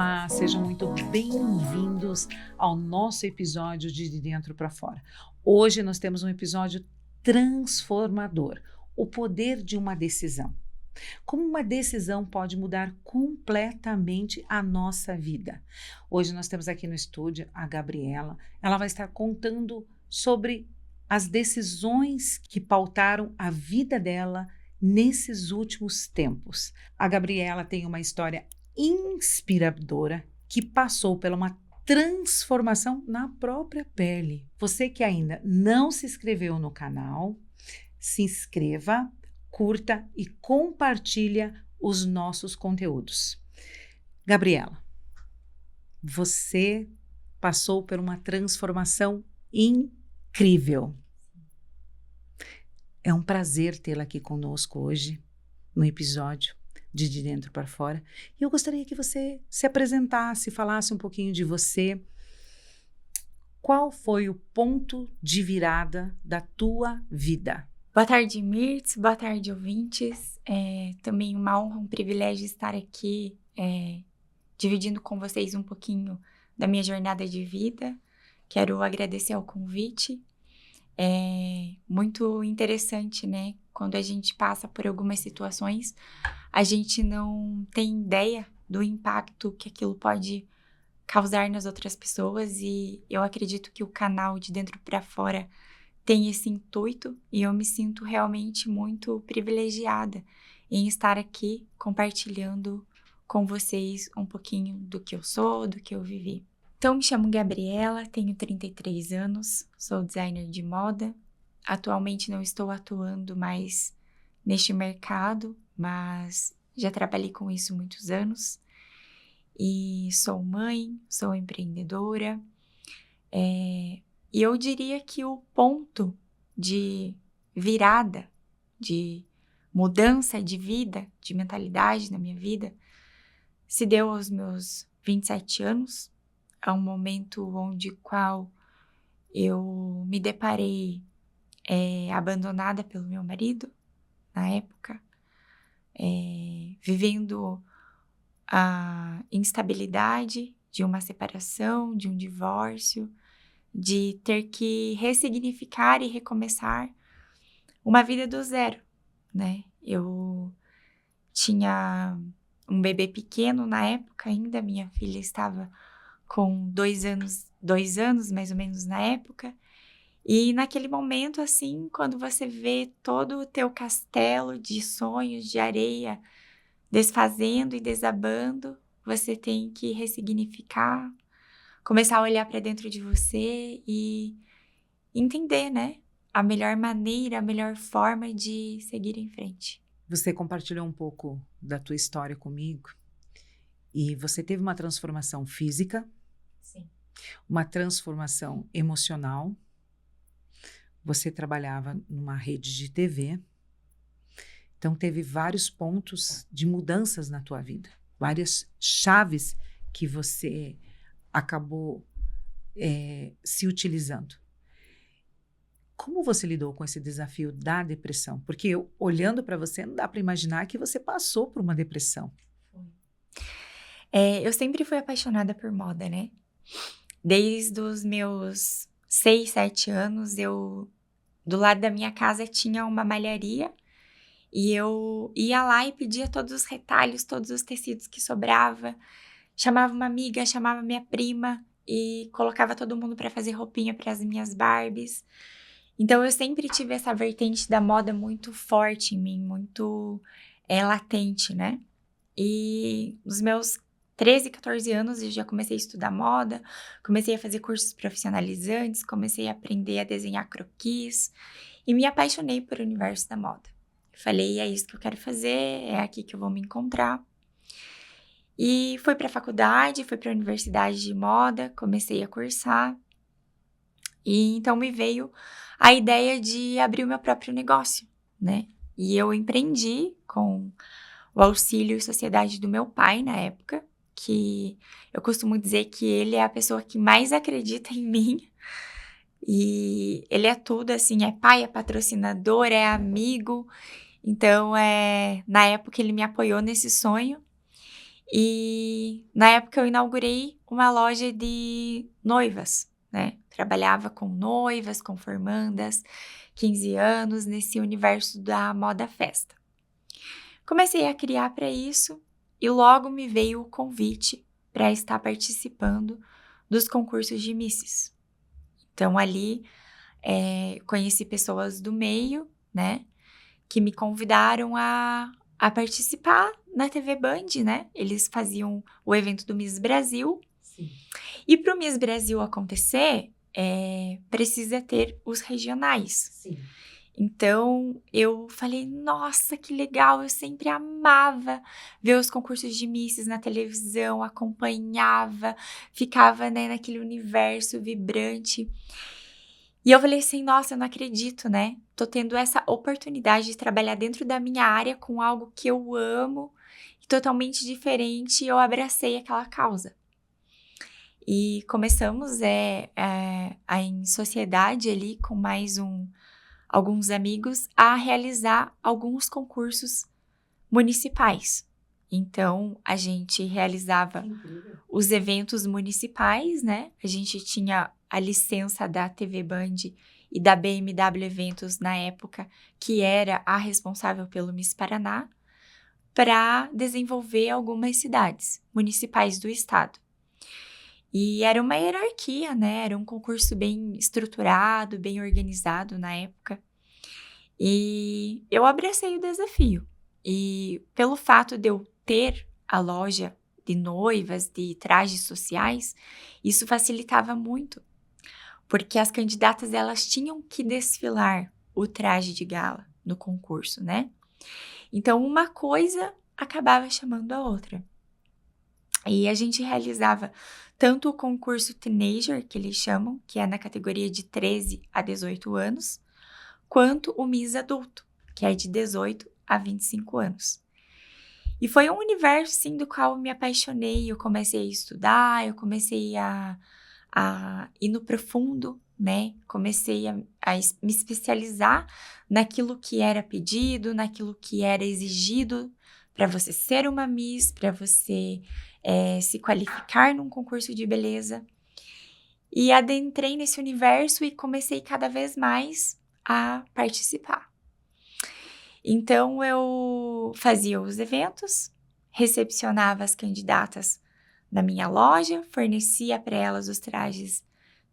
Olá, sejam muito bem-vindos ao nosso episódio de Dentro para Fora. Hoje nós temos um episódio transformador, o poder de uma decisão. Como uma decisão pode mudar completamente a nossa vida. Hoje nós temos aqui no estúdio a Gabriela, ela vai estar contando sobre as decisões que pautaram a vida dela nesses últimos tempos. A Gabriela tem uma história inspiradora que passou por uma transformação na própria pele. Você que ainda não se inscreveu no canal, se inscreva, curta e compartilha os nossos conteúdos. Gabriela, você passou por uma transformação incrível. É um prazer tê-la aqui conosco hoje, no episódio de Dentro para Fora. E eu gostaria que você se apresentasse, falasse um pouquinho de você. Qual foi o ponto de virada da tua vida? Boa tarde, Mirtz. Boa tarde, ouvintes. Também uma honra, um privilégio estar aqui dividindo com vocês um pouquinho da minha jornada de vida. Quero agradecer ao convite. É muito interessante, né? Quando a gente passa por algumas situações, a gente não tem ideia do impacto que aquilo pode causar nas outras pessoas, e eu acredito que o canal de Dentro para Fora tem esse intuito, e eu me sinto realmente muito privilegiada em estar aqui compartilhando com vocês um pouquinho do que eu sou, do que eu vivi. Então, me chamo Gabriela, tenho 33 anos, sou designer de moda. Atualmente não estou atuando mais neste mercado, mas já trabalhei com isso muitos anos. E sou mãe, sou empreendedora. E eu diria que o ponto de virada, de mudança de vida, de mentalidade na minha vida, se deu aos meus 27 anos. É um momento onde qual eu me deparei abandonada pelo meu marido, na época, vivendo a instabilidade de uma separação, de um divórcio, de ter que ressignificar e recomeçar uma vida do zero, né? Eu tinha um bebê pequeno na época ainda, minha filha estava com 2 anos mais ou menos na época, e naquele momento, assim, quando você vê todo o teu castelo de sonhos, de areia, desfazendo e desabando, você tem que ressignificar, começar a olhar para dentro de você e entender, né, a melhor maneira, a melhor forma de seguir em frente. Você compartilhou um pouco da tua história comigo e você teve uma transformação física, Sim. Uma transformação emocional. Você trabalhava numa rede de TV, então teve vários pontos de mudanças na tua vida, várias chaves que você acabou se utilizando. Como você lidou com esse desafio da depressão? Porque eu, olhando para você, não dá para imaginar que você passou por uma depressão. Eu sempre fui apaixonada por moda, né? Desde os meus 6, 7 anos, do lado da minha casa tinha uma malharia e eu ia lá e pedia todos os retalhos, todos os tecidos que sobrava, chamava uma amiga, chamava minha prima e colocava todo mundo para fazer roupinha para as minhas Barbies. Então, eu sempre tive essa vertente da moda muito forte em mim, muito latente, né? E nos meus 13, 14 anos, eu já comecei a estudar moda, comecei a fazer cursos profissionalizantes, comecei a aprender a desenhar croquis e me apaixonei por o universo da moda. Falei, é isso que eu quero fazer, é aqui que eu vou me encontrar. E fui para a faculdade, fui para a universidade de moda, comecei a cursar. E então me veio a ideia de abrir o meu próprio negócio, né? E eu empreendi com o auxílio e sociedade do meu pai na época, que eu costumo dizer que ele é a pessoa que mais acredita em mim. E ele é tudo, assim, é pai, é patrocinador, é amigo. Então, na época ele me apoiou nesse sonho. E na época eu inaugurei uma loja de noivas, né? Trabalhava com noivas, com formandas, 15 anos, nesse universo da moda festa. Comecei a criar para isso e logo me veio o convite para estar participando dos concursos de Misses. Então, ali, conheci pessoas do meio, né, que me convidaram a participar na TV Band, né? Eles faziam o evento do Miss Brasil. Sim. E para o Miss Brasil acontecer, precisa ter os regionais. Sim. Então, eu falei, nossa, que legal, eu sempre amava ver os concursos de Misses na televisão, acompanhava, ficava, né, naquele universo vibrante. E eu falei assim, nossa, eu não acredito, né? Tô tendo essa oportunidade de trabalhar dentro da minha área com algo que eu amo, totalmente diferente, e eu abracei aquela causa. E começamos em sociedade ali com mais alguns amigos a realizar alguns concursos municipais. Então, a gente realizava os eventos municipais, né? A gente tinha a licença da TV Band e da BMW Eventos na época, que era a responsável pelo Miss Paraná, para desenvolver algumas cidades municipais do estado. E era uma hierarquia, né? Era um concurso bem estruturado, bem organizado na época. E eu abracei o desafio. E pelo fato de eu ter a loja de noivas, de trajes sociais, isso facilitava muito. Porque as candidatas, elas tinham que desfilar o traje de gala no concurso, né? Então, uma coisa acabava chamando a outra. E a gente realizava tanto o concurso Teenager, que eles chamam, que é na categoria de 13 a 18 anos, quanto o Miss Adulto, que é de 18 a 25 anos. E foi um universo, sim, do qual eu me apaixonei, eu comecei a estudar, eu comecei a ir no profundo, né? Comecei a me especializar naquilo que era pedido, naquilo que era exigido para você ser uma Miss, para você se qualificar num concurso de beleza. E adentrei nesse universo e comecei cada vez mais a participar. Então, eu fazia os eventos, recepcionava as candidatas na minha loja, fornecia para elas os trajes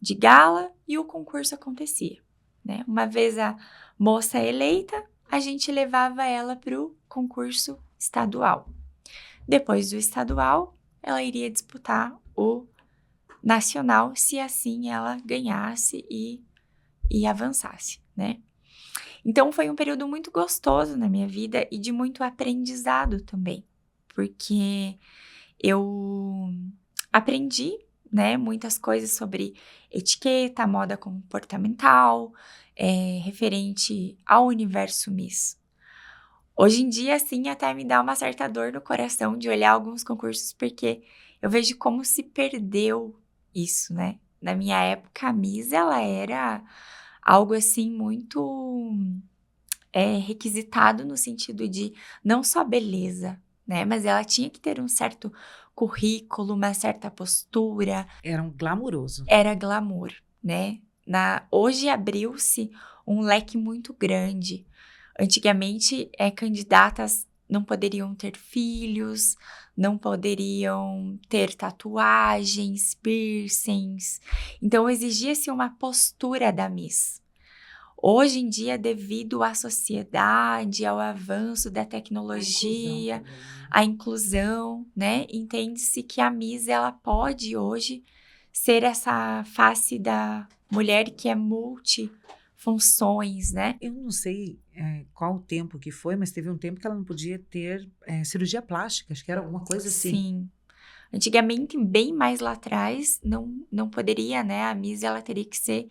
de gala e o concurso acontecia, né? Uma vez a moça eleita, a gente levava ela para o concurso estadual. Depois do estadual, ela iria disputar o nacional, se assim ela ganhasse e avançasse, né? Então, foi um período muito gostoso na minha vida e de muito aprendizado também, porque eu aprendi, né, muitas coisas sobre etiqueta, moda comportamental, referente ao universo Miss. Hoje em dia, assim, até me dá uma certa dor no coração de olhar alguns concursos, porque eu vejo como se perdeu isso, né? Na minha época, a Miss, ela era algo, assim, muito requisitado no sentido de não só beleza, né? Mas ela tinha que ter um certo currículo, uma certa postura. Era um glamuroso. Era glamour, né? Hoje abriu-se um leque muito grande. Antigamente, candidatas não poderiam ter filhos, não poderiam ter tatuagens, piercings. Então, exigia-se uma postura da Miss. Hoje em dia, devido à sociedade, ao avanço da tecnologia, à inclusão, né? Entende-se que a Miss, ela pode hoje ser essa face da mulher que é multifunções, né? Eu não sei qual o tempo que foi, mas teve um tempo que ela não podia ter cirurgia plástica, acho que era alguma coisa assim. Sim. Antigamente, bem mais lá atrás, não poderia, né? A Miss, ela teria que ser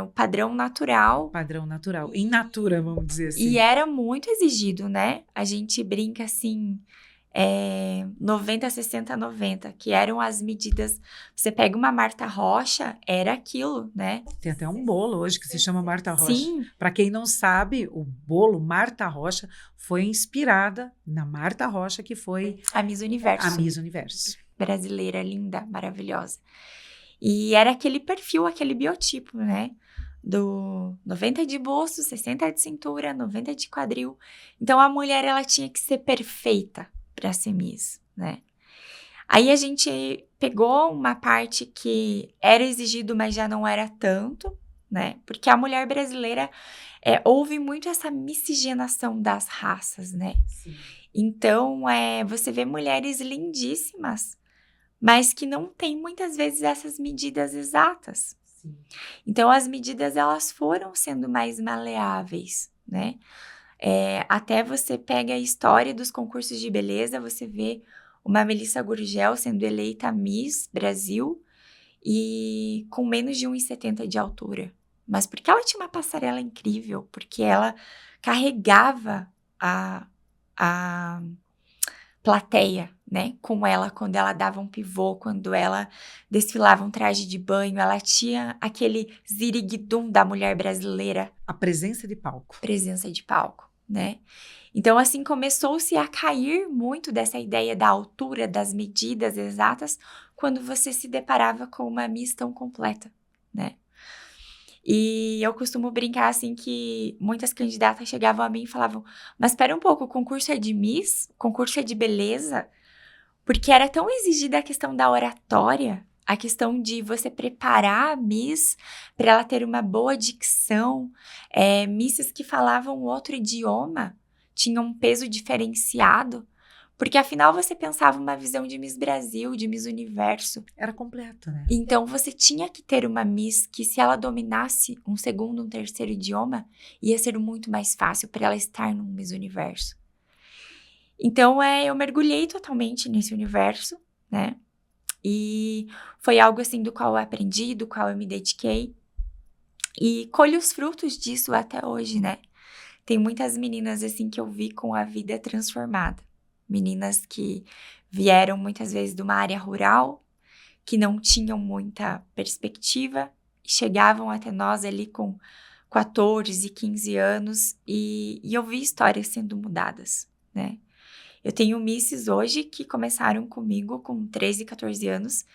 o padrão natural. Padrão natural, in natura, vamos dizer assim. E era muito exigido, né? A gente brinca assim, 90, 60, 90, que eram as medidas. Você pega uma Marta Rocha, era aquilo, né? Tem até um bolo hoje que se chama Marta Rocha. Sim. Para quem não sabe, o bolo Marta Rocha foi inspirada na Marta Rocha, que foi A Miss Universo. a Miss Universo. Brasileira, linda, maravilhosa. E era aquele perfil, aquele biotipo, né? Do 90 de busto, 60 de cintura, 90 de quadril. Então, a mulher, ela tinha que ser perfeita para ser Miss, né? Aí, a gente pegou uma parte que era exigido, mas já não era tanto, né? Porque a mulher brasileira, houve muito essa miscigenação das raças, né? Sim. Então, você vê mulheres lindíssimas, mas que não tem muitas vezes essas medidas exatas. Sim. Então, as medidas, elas foram sendo mais maleáveis, né? Até você pega a história dos concursos de beleza, você vê uma Melissa Gurgel sendo eleita Miss Brasil e com menos de 1,70 de altura. Mas porque ela tinha uma passarela incrível, porque ela carregava a plateia, né, com ela quando ela dava um pivô, quando ela desfilava um traje de banho, ela tinha aquele ziriguidum da mulher brasileira. A presença de palco. Presença de palco, né? Então, assim, começou-se a cair muito dessa ideia da altura, das medidas exatas, quando você se deparava com uma Miss tão completa, né? E eu costumo brincar, assim, que muitas candidatas chegavam a mim e falavam, mas espera um pouco, o concurso é de Miss? O concurso é de beleza? Porque era tão exigida a questão da oratória, a questão de você preparar a Miss para ela ter uma boa dicção. Misses que falavam outro idioma tinham um peso diferenciado, porque afinal você pensava uma visão de Miss Brasil, de Miss Universo. Era completo, né? Então você tinha que ter uma Miss que, se ela dominasse um segundo, um terceiro idioma, ia ser muito mais fácil para ela estar num Miss Universo. Então, eu mergulhei totalmente nesse universo, né? E foi algo, assim, do qual eu aprendi, do qual eu me dediquei. E colho os frutos disso até hoje, né? Tem muitas meninas, assim, que eu vi com a vida transformada. Meninas que vieram, muitas vezes, de uma área rural, que não tinham muita perspectiva, e chegavam até nós ali com 14, 15 anos, e eu vi histórias sendo mudadas, né? Eu tenho misses hoje que começaram comigo com 13, 14 anos,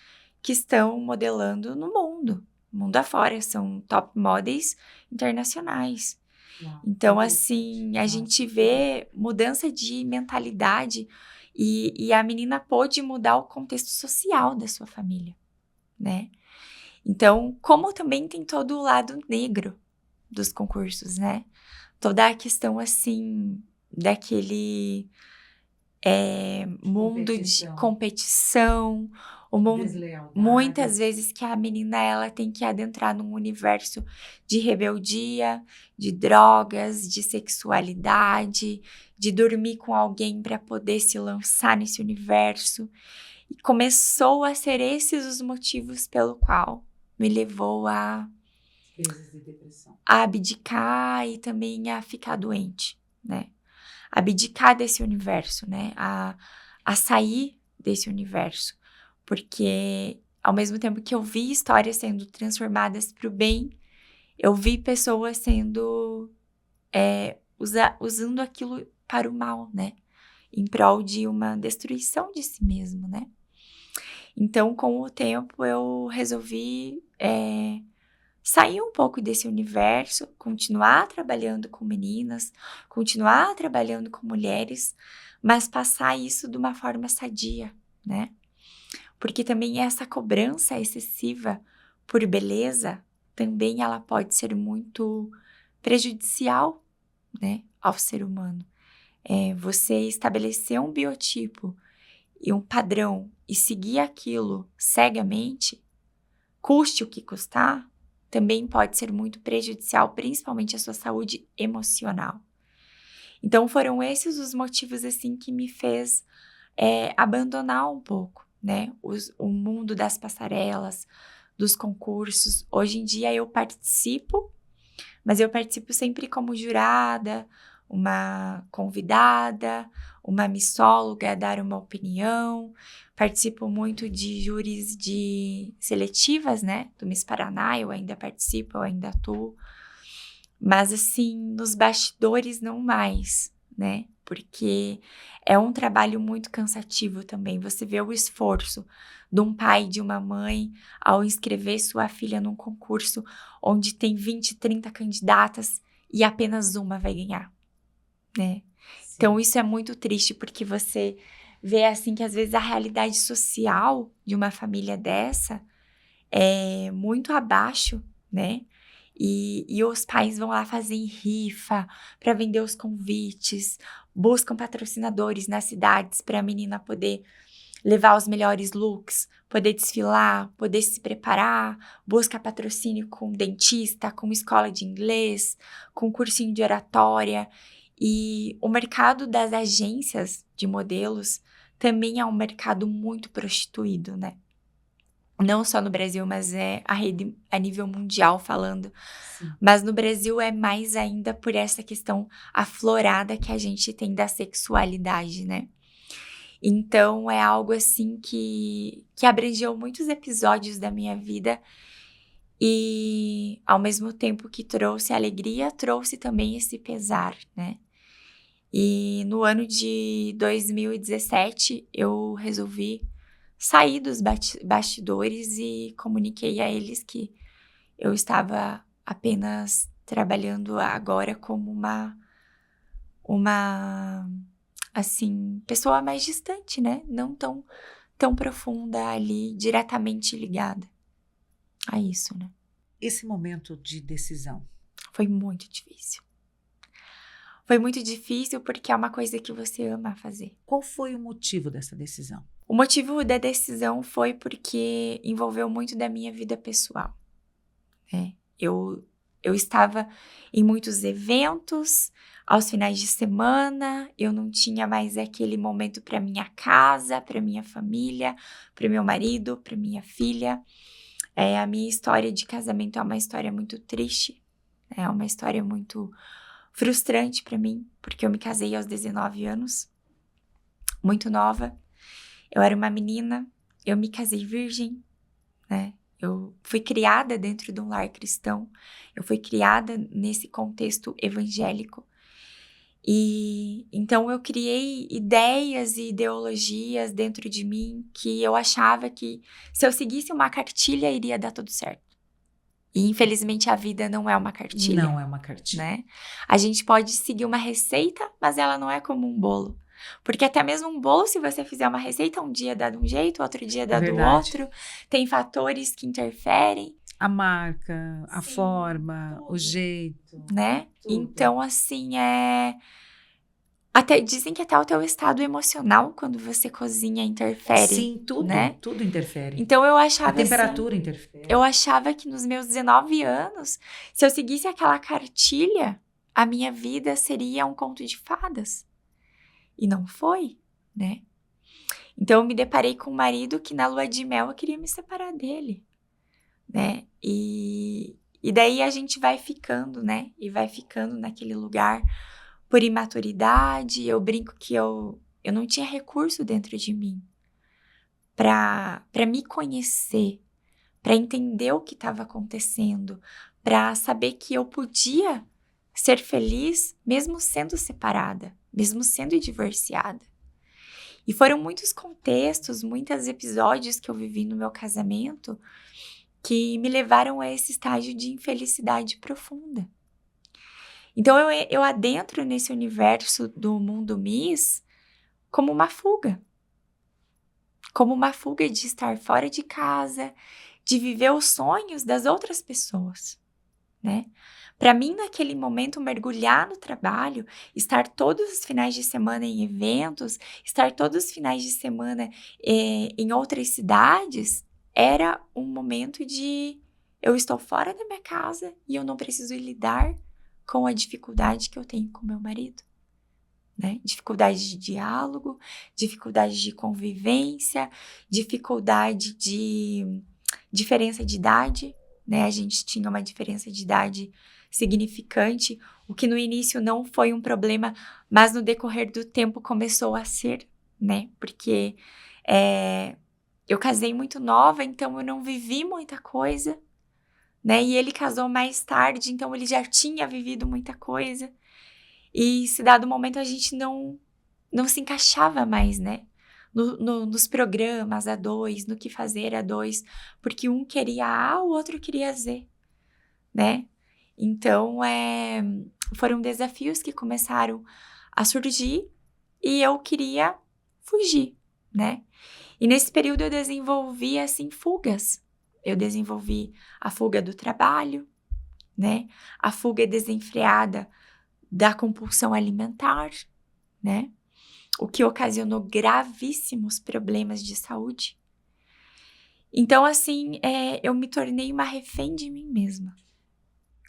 que estão modelando no mundo afora, são top models internacionais. Uau, então, assim, a gente vê mudança de mentalidade e a menina pôde mudar o contexto social da sua família, né? Então, como também tem todo o lado negro dos concursos, né? Toda a questão, assim, daquele mundo de competição, o mundo, muitas vezes que a menina ela tem que adentrar num universo de rebeldia, de drogas, de sexualidade, de dormir com alguém para poder se lançar nesse universo. E começou a ser esses os motivos pelo qual me levou a abdicar e também a ficar doente, né? Abdicar desse universo, né? A sair desse universo. Porque, ao mesmo tempo que eu vi histórias sendo transformadas para o bem, eu vi pessoas sendo... usando aquilo para o mal, né? Em prol de uma destruição de si mesmo, né? Então, com o tempo, eu resolvi sair um pouco desse universo, continuar trabalhando com meninas, continuar trabalhando com mulheres, mas passar isso de uma forma sadia, né? Porque também essa cobrança excessiva por beleza, também ela pode ser muito prejudicial, né, ao ser humano. Você estabelecer um biotipo e um padrão e seguir aquilo cegamente, custe o que custar, também pode ser muito prejudicial, principalmente à sua saúde emocional. Então, foram esses os motivos, assim, que me fez abandonar um pouco, né? O mundo das passarelas, dos concursos. Hoje em dia, eu participo, mas eu participo sempre como jurada, uma convidada, uma missóloga a dar uma opinião. Participo muito de júris de seletivas, né? Do Miss Paraná, eu ainda participo, eu ainda atuo. Mas, assim, nos bastidores não mais, né? Porque é um trabalho muito cansativo também. Você vê o esforço de um pai e de uma mãe ao inscrever sua filha num concurso onde tem 20, 30 candidatas e apenas uma vai ganhar, né? Sim. Então, isso é muito triste, porque você vê, assim, que às vezes a realidade social de uma família dessa é muito abaixo, né? E os pais vão lá fazer rifa para vender os convites, buscam patrocinadores nas cidades para a menina poder levar os melhores looks, poder desfilar, poder se preparar, busca patrocínio com dentista, com escola de inglês, com cursinho de oratória. E o mercado das agências de modelos também é um mercado muito prostituído, né? Não só no Brasil, mas a rede a nível mundial falando. Sim. Mas no Brasil é mais ainda por essa questão aflorada que a gente tem da sexualidade, né? Então, é algo assim que abrangeu muitos episódios da minha vida e, ao mesmo tempo que trouxe alegria, trouxe também esse pesar, né? E no ano de 2017, eu resolvi saí dos bastidores e comuniquei a eles que eu estava apenas trabalhando agora como uma assim, pessoa mais distante, né? Não tão profunda ali, diretamente ligada a isso, né? Esse momento de decisão. Foi muito difícil. Foi muito difícil porque é uma coisa que você ama fazer. Qual foi o motivo dessa decisão? O motivo da decisão foi porque envolveu muito da minha vida pessoal, né? Eu estava em muitos eventos, aos finais de semana, eu não tinha mais aquele momento para minha casa, para minha família, para meu marido, para minha filha. A minha história de casamento é uma história muito triste, é uma história muito frustrante para mim, porque eu me casei aos 19 anos, muito nova. Eu era uma menina, eu me casei virgem, né? Eu fui criada dentro de um lar cristão, eu fui criada nesse contexto evangélico. E então eu criei ideias e ideologias dentro de mim que eu achava que se eu seguisse uma cartilha iria dar tudo certo. E infelizmente a vida não é uma cartilha. Não é uma cartilha. Né? A gente pode seguir uma receita, mas ela não é como um bolo. Porque até mesmo um bolo, se você fizer uma receita, um dia dá de um jeito, outro dia dá do outro. Tem fatores que interferem. A marca, a Sim, forma, tudo. O jeito. Né? Tudo. Então, assim, dizem que até o teu estado emocional, quando você cozinha, interfere. Sim, tudo, né? Tudo interfere. Então, eu achava A temperatura interfere. Eu achava que nos meus 19 anos, se eu seguisse aquela cartilha, a minha vida seria um conto de fadas. E não foi, né? Então, eu me deparei com um marido que na lua de mel eu queria me separar dele, né? E daí a gente vai ficando, né? E vai ficando naquele lugar por imaturidade. Eu brinco que eu não tinha recurso dentro de mim para me conhecer, para entender o que estava acontecendo, para saber que eu podia ser feliz mesmo sendo separada, mesmo sendo divorciada. E foram muitos contextos, muitos episódios que eu vivi no meu casamento que me levaram a esse estágio de infelicidade profunda. Então eu adentro nesse universo do mundo Miss como uma fuga. Como uma fuga de estar fora de casa, de viver os sonhos das outras pessoas, né? Para mim, naquele momento, mergulhar no trabalho, estar todos os finais de semana em eventos, estar todos os finais de semana em outras cidades, era um momento de eu estou fora da minha casa e eu não preciso lidar com a dificuldade que eu tenho com meu marido. Né? Dificuldade de diálogo, dificuldade de convivência, dificuldade de diferença de idade, né? A gente tinha uma diferença de idade significante, o que no início não foi um problema, mas no decorrer do tempo começou a ser, né? Porque eu casei muito nova, então eu não vivi muita coisa, né? E ele casou mais tarde, então ele já tinha vivido muita coisa. E se dado momento a gente não se encaixava mais, né? Nos programas a dois, no que fazer a dois, porque um queria A, o outro queria Z, né? Então, foram desafios que começaram a surgir e eu queria fugir, né? E nesse período eu desenvolvi, assim, fugas. Eu desenvolvi a fuga do trabalho, né? A fuga desenfreada da compulsão alimentar, né? O que ocasionou gravíssimos problemas de saúde. Então, assim, eu me tornei uma refém de mim mesma.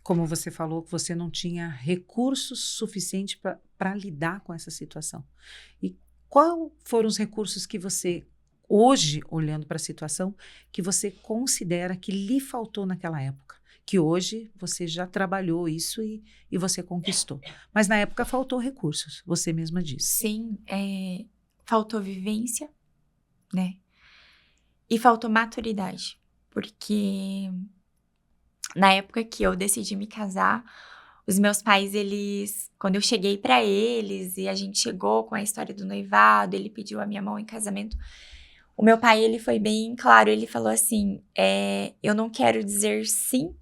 Como você falou, que você não tinha recursos suficientes para lidar com essa situação. E quais foram os recursos que você, hoje, olhando para a situação, que você considera que lhe faltou naquela época? Que hoje você já trabalhou isso e você conquistou. Mas na época faltou recursos, você mesma disse. Sim, faltou vivência, né? E faltou maturidade. Porque na época que eu decidi me casar, os meus pais, quando eu cheguei pra eles e a gente chegou com a história do noivado, ele pediu a minha mão em casamento, o meu pai, ele foi bem claro, ele falou assim, eu não quero dizer sim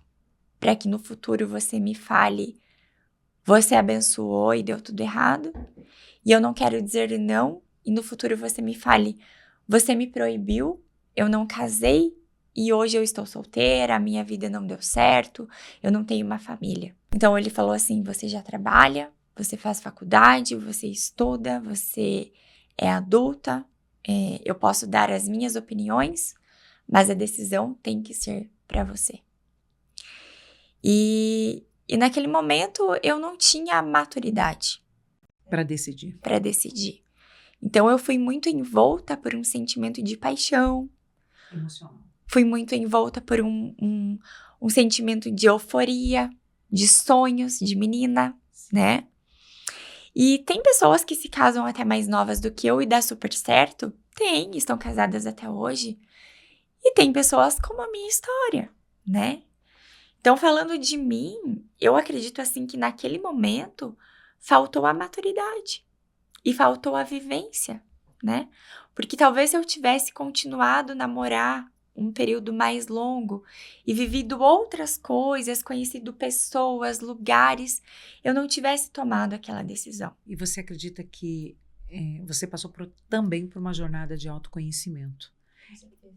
para que no futuro você me fale, você abençoou e deu tudo errado, e eu não quero dizer não, e no futuro você me fale, você me proibiu, eu não casei, e hoje eu estou solteira, a minha vida não deu certo, eu não tenho uma família. Então ele falou assim, você já trabalha, você faz faculdade, você estuda, você é adulta, eu posso dar as minhas opiniões, mas a decisão tem que ser para você. E naquele momento eu não tinha maturidade para decidir. Então eu fui muito envolta por um sentimento de paixão, emocional. Fui muito envolta por um sentimento de euforia, de sonhos, de menina, né? E tem pessoas que se casam até mais novas do que eu e dá super certo. Tem, estão casadas até hoje. E tem pessoas como a minha história, né? Então, falando de mim, eu acredito assim que naquele momento faltou a maturidade e faltou a vivência, né? Porque talvez se eu tivesse continuado a namorar um período mais longo e vivido outras coisas, conhecido pessoas, lugares, eu não tivesse tomado aquela decisão. E você acredita que você passou também por uma jornada de autoconhecimento?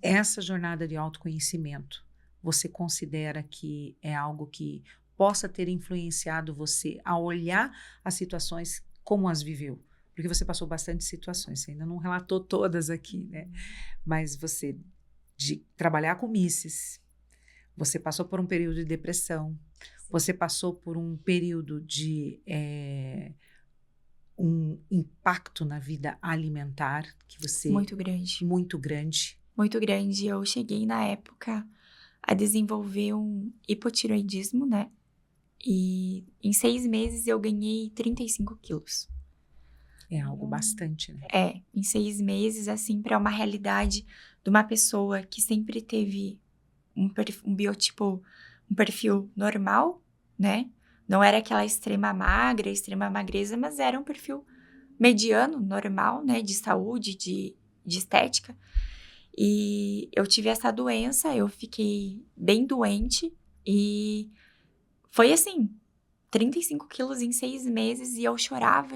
Essa jornada de autoconhecimento, você considera que é algo que possa ter influenciado você a olhar as situações como as viveu? Porque você passou bastante situações, você ainda não relatou todas aqui, né? Mas você, de trabalhar com misses, você passou por um período de depressão, você passou por um período de um impacto na vida alimentar que você... Muito grande. Muito grande. Muito grande. Eu cheguei na época a desenvolver um hipotireoidismo, né? E em 6 meses eu ganhei 35 quilos. É algo bastante, né? Em 6 meses, assim, para uma realidade de uma pessoa que sempre teve um biotipo, um perfil normal, né? Não era aquela extrema magra, extrema magreza, mas era um perfil mediano, normal, né? De saúde, de estética. E eu tive essa doença, eu fiquei bem doente e foi assim, 35 quilos em 6 meses e eu chorava,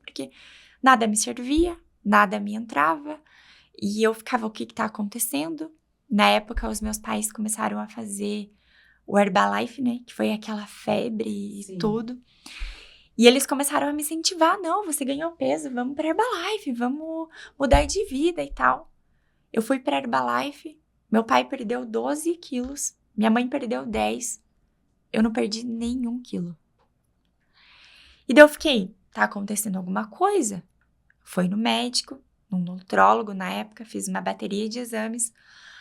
porque nada me servia, nada me entrava e eu ficava, o que tá acontecendo? Na época, os meus pais começaram a fazer o Herbalife, né? Que foi aquela febre e tudo. E eles começaram a me incentivar, não, você ganhou peso, vamos pra Herbalife, vamos mudar de vida e tal. Eu fui pra Herbalife, meu pai perdeu 12 quilos, minha mãe perdeu 10, eu não perdi nenhum quilo. E daí eu fiquei, tá acontecendo alguma coisa? Fui no médico, num nutrólogo na época, fiz uma bateria de exames,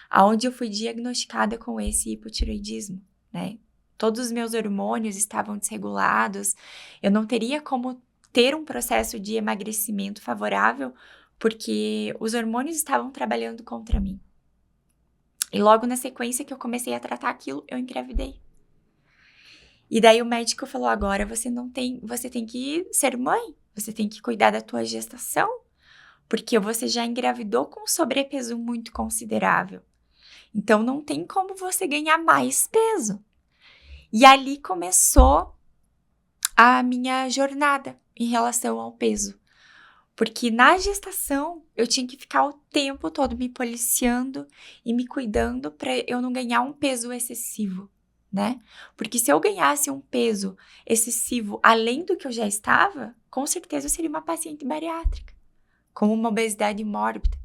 aonde eu fui diagnosticada com esse hipotireoidismo, né? todos os meus hormônios estavam desregulados, eu não teria como ter um processo de emagrecimento favorável, porque os hormônios estavam trabalhando contra mim. E logo na sequência que eu comecei a tratar aquilo, eu engravidei. E daí o médico falou, agora você tem que ser mãe, você tem que cuidar da tua gestação, porque você já engravidou com sobrepeso muito considerável. Então não tem como você ganhar mais peso. E ali começou a minha jornada em relação ao peso. Porque na gestação eu tinha que ficar o tempo todo me policiando e me cuidando para eu não ganhar um peso excessivo, né? Porque se eu ganhasse um peso excessivo além do que eu já estava, com certeza eu seria uma paciente bariátrica, com uma obesidade mórbida,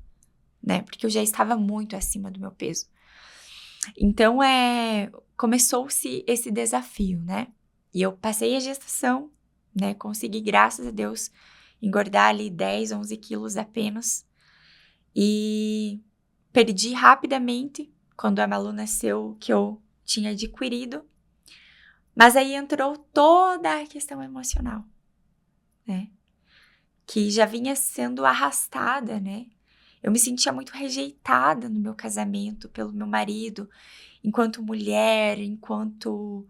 né? Porque eu já estava muito acima do meu peso. Então, começou-se esse desafio, né? E eu passei a gestação, né? Consegui, graças a Deus, engordar ali 10, 11 quilos apenas. E perdi rapidamente, quando a Malu nasceu, que eu tinha adquirido. Mas aí entrou toda a questão emocional, né? Que já vinha sendo arrastada, né? Eu me sentia muito rejeitada no meu casamento pelo meu marido, enquanto mulher, enquanto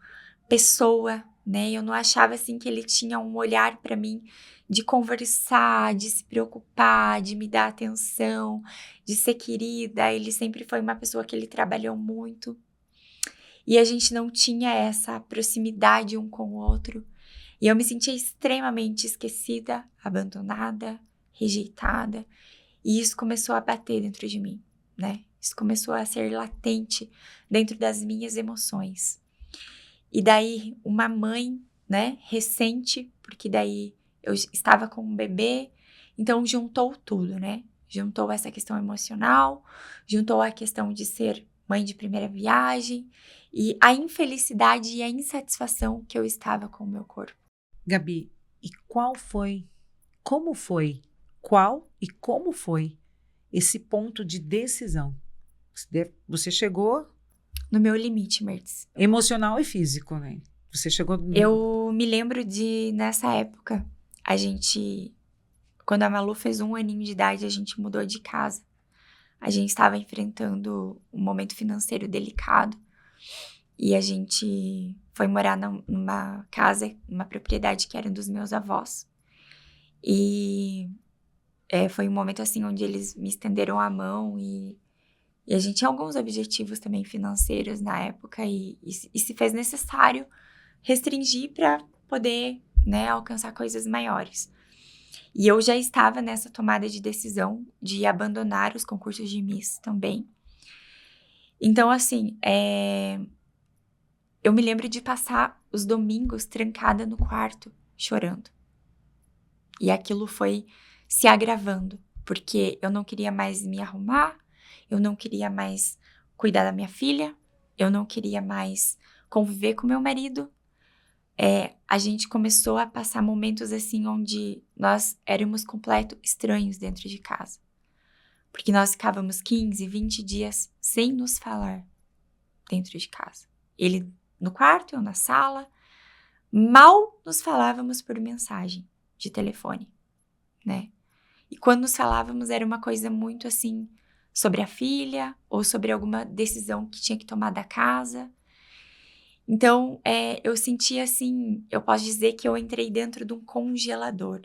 pessoa, né? Eu não achava assim que ele tinha um olhar para mim de conversar, de se preocupar, de me dar atenção, de ser querida. Ele sempre foi uma pessoa que ele trabalhou muito. E a gente não tinha essa proximidade um com o outro. E eu me sentia extremamente esquecida, abandonada, rejeitada. E isso começou a bater dentro de mim, né? Isso começou a ser latente dentro das minhas emoções. E daí, uma mãe, né, recente, porque daí eu estava com um bebê, então juntou tudo, né? Juntou essa questão emocional, juntou a questão de ser mãe de primeira viagem e a infelicidade e a insatisfação que eu estava com o meu corpo. Gabi, e como foi esse ponto de decisão? Você chegou No meu limite, Mertz. emocional e físico, né? Você chegou... Eu me lembro de, nessa época, quando a Malu fez 1 aninho de idade, a gente mudou de casa. A gente estava enfrentando um momento financeiro delicado e a gente foi morar numa casa, numa propriedade que era dos meus avós. E foi um momento assim onde eles me estenderam a mão e a gente tinha alguns objetivos também financeiros na época e se fez necessário restringir para poder, né, alcançar coisas maiores. E eu já estava nessa tomada de decisão de abandonar os concursos de Miss também. Então, assim, eu me lembro de passar os domingos trancada no quarto, chorando. E aquilo foi se agravando, porque eu não queria mais me arrumar, eu não queria mais cuidar da minha filha, eu não queria mais conviver com meu marido. A gente começou a passar momentos assim onde nós éramos completos estranhos dentro de casa. Porque nós ficávamos 15, 20 dias sem nos falar dentro de casa. Ele no quarto, eu na sala. Mal nos falávamos por mensagem de telefone, né? E quando nos falávamos era uma coisa muito assim sobre a filha ou sobre alguma decisão que tinha que tomar da casa. Então, eu senti assim, eu posso dizer que eu entrei dentro de um congelador,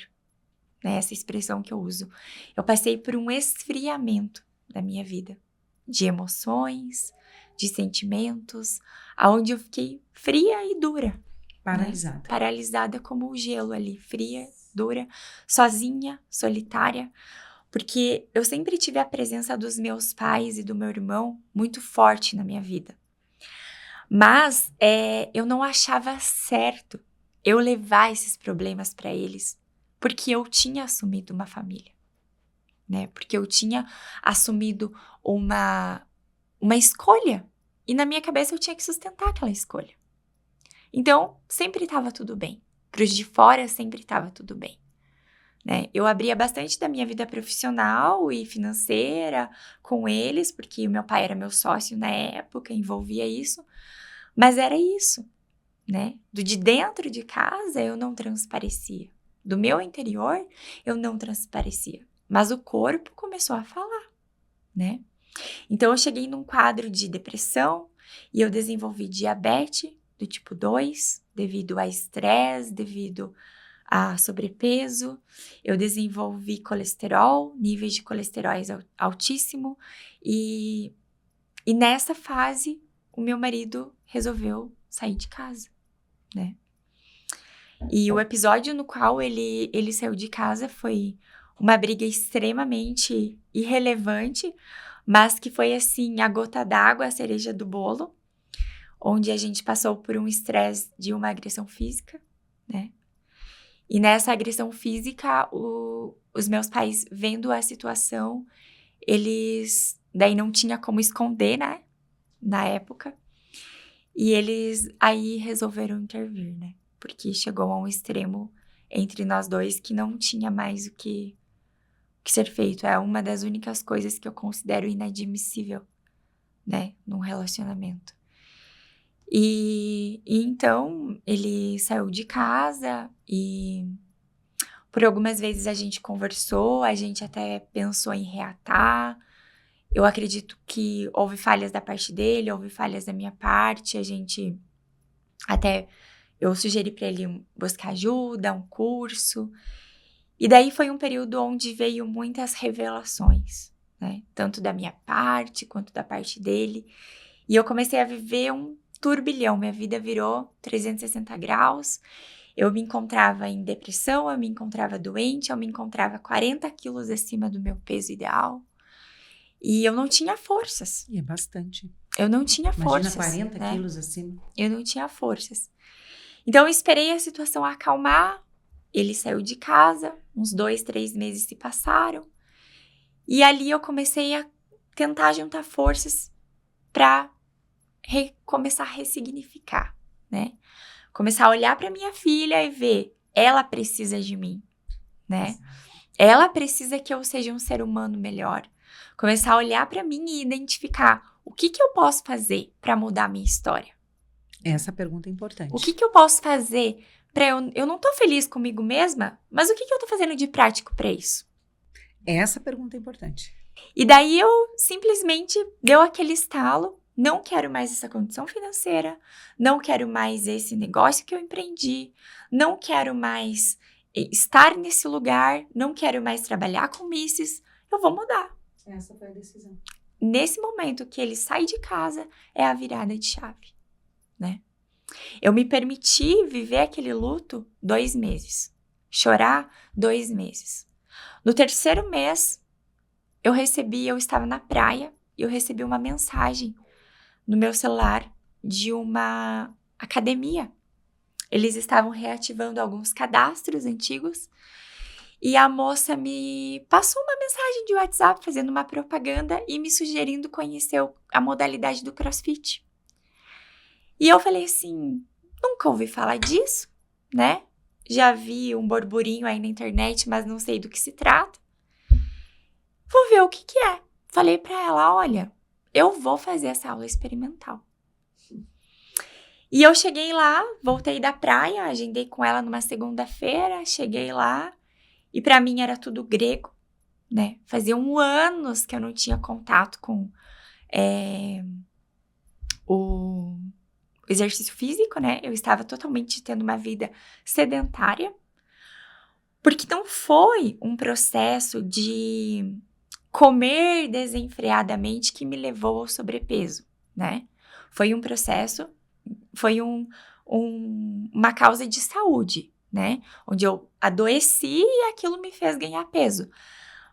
né? Essa expressão que eu uso. Eu passei por um esfriamento da minha vida, de emoções, de sentimentos, aonde eu fiquei fria e dura. Paralisada. Né? Paralisada como o gelo ali, fria, dura, sozinha, solitária. Porque eu sempre tive a presença dos meus pais e do meu irmão muito forte na minha vida. Mas eu não achava certo eu levar esses problemas para eles, porque eu tinha assumido uma família, né? Porque eu tinha assumido uma escolha e na minha cabeça eu tinha que sustentar aquela escolha. Então, sempre estava tudo bem. Para os de fora, sempre estava tudo bem. Né? Eu abria bastante da minha vida profissional e financeira com eles, porque o meu pai era meu sócio na época, envolvia isso. Mas era isso. né? Do de dentro de casa, eu não transparecia. Do meu interior, eu não transparecia. Mas o corpo começou a falar, né? Então, eu cheguei num quadro de depressão e eu desenvolvi diabetes do tipo 2, devido a estresse, devido a sobrepeso. Eu desenvolvi colesterol, níveis de colesterol altíssimo. E nessa fase, o meu marido resolveu sair de casa, né? E o episódio no qual ele saiu de casa foi uma briga extremamente irrelevante, mas que foi, assim, a gota d'água, a cereja do bolo, onde a gente passou por um estresse de uma agressão física, né? E nessa agressão física, os meus pais, vendo a situação, eles... Daí não tinha como esconder, né? Na época. E eles aí resolveram intervir, né? Porque chegou a um extremo entre nós dois que não tinha mais o que ser feito. É uma das únicas coisas que eu considero inadmissível, né? Num relacionamento. E então, ele saiu de casa e por algumas vezes a gente conversou, a gente até pensou em reatar. Eu acredito que houve falhas da parte dele, houve falhas da minha parte, a gente até... Eu sugeri para ele buscar ajuda, um curso. E daí foi um período onde veio muitas revelações, né? Tanto da minha parte, quanto da parte dele. E eu comecei a viver um turbilhão. Minha vida virou 360 graus. Eu me encontrava em depressão, eu me encontrava doente, eu me encontrava 40 quilos acima do meu peso ideal. E eu não tinha forças. E é bastante. Eu não tinha forças. Imagina 40 né? quilos acima. Eu não tinha forças. Então, eu esperei a situação acalmar. Ele saiu de casa, uns 2, 3 meses se passaram. E ali eu comecei a tentar juntar forças para começar a ressignificar, né? Começar a olhar para minha filha e ver, ela precisa de mim, né? Ela precisa que eu seja um ser humano melhor. Começar a olhar para mim e identificar o que eu posso fazer para mudar a minha história. Essa pergunta é importante. O que eu posso fazer para eu não tô feliz comigo mesma, mas o que eu tô fazendo de prático para isso? Essa pergunta é importante. E daí eu simplesmente deu aquele estalo, não quero mais essa condição financeira, não quero mais esse negócio que eu empreendi, não quero mais estar nesse lugar, não quero mais trabalhar com misses, eu vou mudar. Essa foi a decisão. Nesse momento que ele sai de casa, é a virada de chave, né? Eu me permiti viver aquele luto 2 meses. Chorar 2 meses. No 3º mês, eu estava na praia e eu recebi uma mensagem no meu celular de uma academia. Eles estavam reativando alguns cadastros antigos e a moça me passou uma mensagem de WhatsApp fazendo uma propaganda e me sugerindo conhecer a modalidade do CrossFit. E eu falei assim, nunca ouvi falar disso, né? Já vi um burburinho aí na internet, mas não sei do que se trata. Vou ver o que é. Falei pra ela, olha, eu vou fazer essa aula experimental. E eu cheguei lá, voltei da praia, agendei com ela numa segunda-feira, cheguei lá e pra mim era tudo grego, né? Fazia anos que eu não tinha contato com o exercício físico, né? Eu estava totalmente tendo uma vida sedentária, porque não foi um processo de comer desenfreadamente que me levou ao sobrepeso, né? Foi um processo, foi uma causa de saúde, né? Onde eu adoeci e aquilo me fez ganhar peso.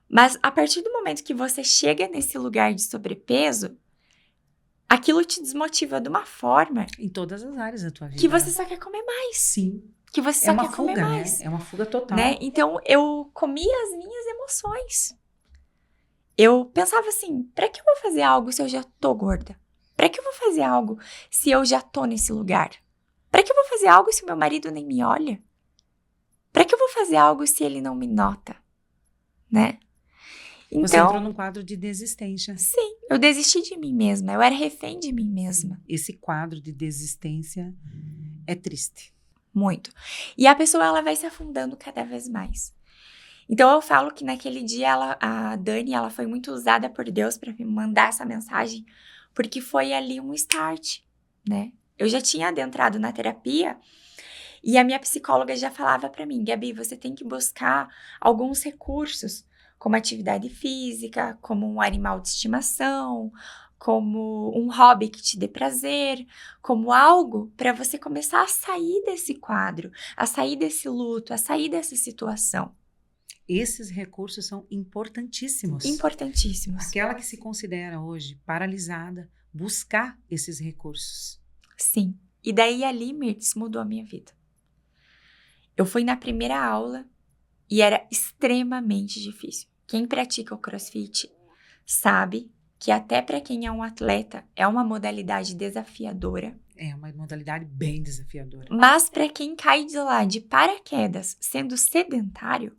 Mas a partir do momento que você chega nesse lugar de sobrepeso, aquilo te desmotiva de uma forma... Em todas as áreas da tua vida. Que você só quer comer mais. Sim. Que você só quer comer mais. Né? É uma fuga total. Né? Então, eu comia as minhas emoções. Eu pensava assim, pra que eu vou fazer algo se eu já tô gorda? Pra que eu vou fazer algo se eu já tô nesse lugar? Pra que eu vou fazer algo se meu marido nem me olha? Pra que eu vou fazer algo se ele não me nota? Né? Então, você entrou num quadro de desistência. Sim, eu desisti de mim mesma. Eu era refém de mim mesma. Esse quadro de desistência é triste. Muito. E a pessoa, ela vai se afundando cada vez mais. Então, eu falo que naquele dia, a Dani, ela foi muito usada por Deus para me mandar essa mensagem, porque foi ali um start, né? Eu já tinha adentrado na terapia e a minha psicóloga já falava para mim, Gabi, você tem que buscar alguns recursos, como atividade física, como um animal de estimação, como um hobby que te dê prazer, como algo para você começar a sair desse quadro, a sair desse luto, a sair dessa situação. Esses recursos são importantíssimos. Importantíssimos. Aquela que se considera hoje paralisada, buscar esses recursos. Sim. E daí ali, Mirtz, mudou a minha vida. Eu fui na primeira aula e era extremamente difícil. Quem pratica o CrossFit sabe que até para quem é um atleta é uma modalidade desafiadora. É uma modalidade bem desafiadora. Mas para quem cai de lá de paraquedas sendo sedentário,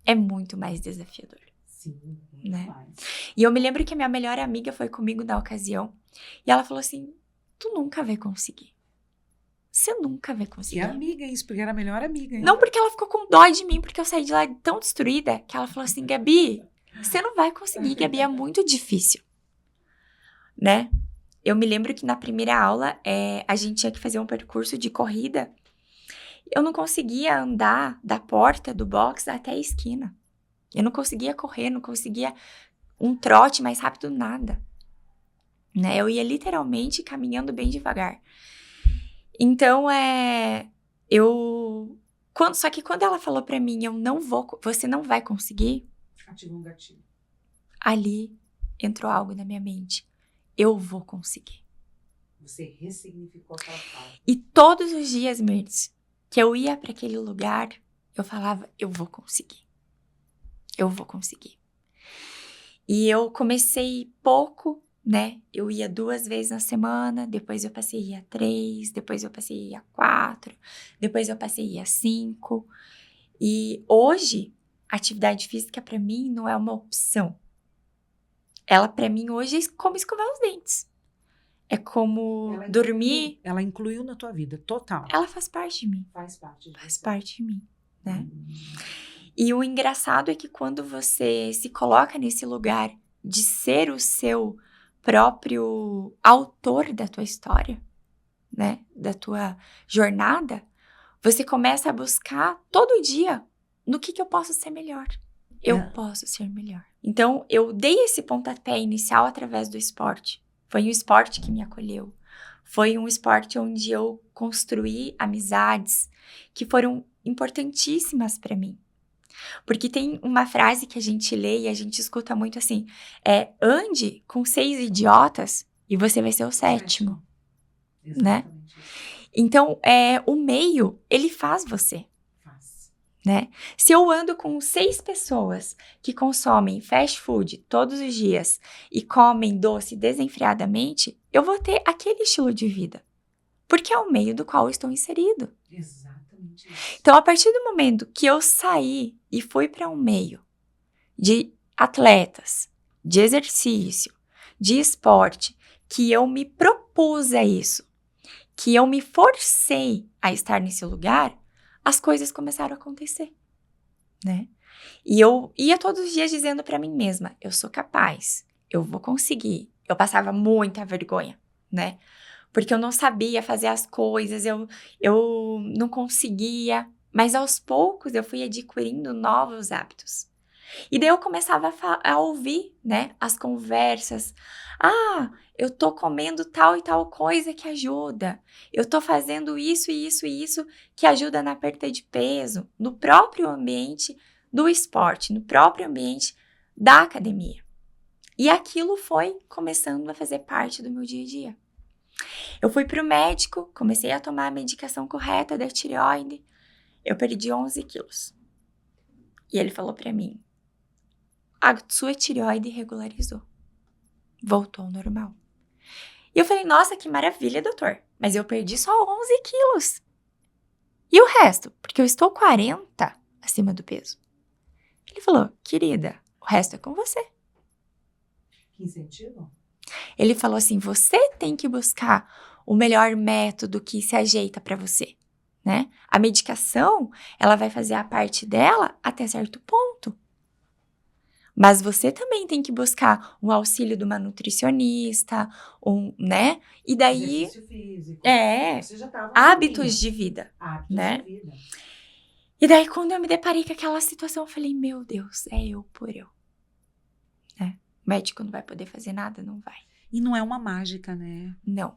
é muito mais desafiador. Sim, muito né? mais. E eu me lembro que a minha melhor amiga foi comigo na ocasião e ela falou assim, tu nunca vai conseguir. Você nunca vai conseguir. E amiga, isso, porque era a melhor amiga. Hein? Não, porque ela ficou com dó de mim, porque eu saí de lá tão destruída, que ela falou assim, Gabi, você não vai conseguir, Gabi, é muito difícil. Né? Eu me lembro que na primeira aula, a gente tinha que fazer um percurso de corrida. Eu não conseguia andar da porta do box até a esquina. Eu não conseguia correr, não conseguia um trote mais rápido, nada. Né? Eu ia literalmente caminhando bem devagar. Então, só que quando ela falou pra mim, você não vai conseguir. Ativou um gatilho. Ali entrou algo na minha mente. Eu vou conseguir. Você ressignificou aquela fala. E todos os dias, Mirtz, que eu ia pra aquele lugar, eu falava, eu vou conseguir. Eu vou conseguir. E eu comecei pouco, né? Eu ia 2 vezes na semana, depois eu passei a ir a 3, depois eu passei a ir a 4, depois eu passei a ir a 5. E hoje, a atividade física pra mim não é uma opção. Ela pra mim hoje é como escovar os dentes. É como dormir. Ela incluiu na tua vida, total. Ela faz parte de mim. Faz parte. Faz parte de mim, né? E o engraçado é que quando você se coloca nesse lugar de ser o seu próprio autor da tua história, né? Da tua jornada, você começa a buscar todo dia no que eu posso ser melhor. Eu posso ser melhor. Então, eu dei esse pontapé inicial através do esporte. Foi um esporte que me acolheu. Foi um esporte onde eu construí amizades que foram importantíssimas para mim. Porque tem uma frase que a gente lê e a gente escuta muito assim, ande com 6 idiotas e você vai ser o 7º, né? Então, o meio, ele faz você, né? Se eu ando com 6 pessoas que consomem fast food todos os dias e comem doce desenfreadamente, eu vou ter aquele estilo de vida, porque é o meio do qual eu estou inserido. Exatamente isso. Então, a partir do momento que eu saí e fui para um meio de atletas, de exercício, de esporte, que eu me propus a isso, que eu me forcei a estar nesse lugar, as coisas começaram a acontecer, né? E eu ia todos os dias dizendo para mim mesma, eu sou capaz, eu vou conseguir. Eu passava muita vergonha, né? Porque eu não sabia fazer as coisas, eu não conseguia. Mas aos poucos eu fui adquirindo novos hábitos. E daí eu começava a ouvir, né, as conversas. Eu tô comendo tal e tal coisa que ajuda. Eu tô fazendo isso e isso e isso que ajuda na perda de peso. No próprio ambiente do esporte, no próprio ambiente da academia. E aquilo foi começando a fazer parte do meu dia a dia. Eu fui pro médico, comecei a tomar a medicação correta da tireoide. Eu perdi 11 quilos. E ele falou pra mim, a sua tireoide regularizou. Voltou ao normal. E eu falei, nossa, que maravilha, doutor. Mas eu perdi só 11 quilos. E o resto? Porque eu estou 40 acima do peso. Ele falou, querida, o resto é com você. Que incentivo? Ele falou assim, você tem que buscar o melhor método que se ajeita para você, né? A medicação, ela vai fazer a parte dela até certo ponto. Mas você também tem que buscar um auxílio de uma nutricionista, né? E daí... Exercício físico. Você já tava hábitos de vida, hábitos né? de vida. E daí, quando eu me deparei com aquela situação, eu falei, meu Deus, é eu por eu. Né? O médico não vai poder fazer nada? Não vai. E não é uma mágica, né? Não.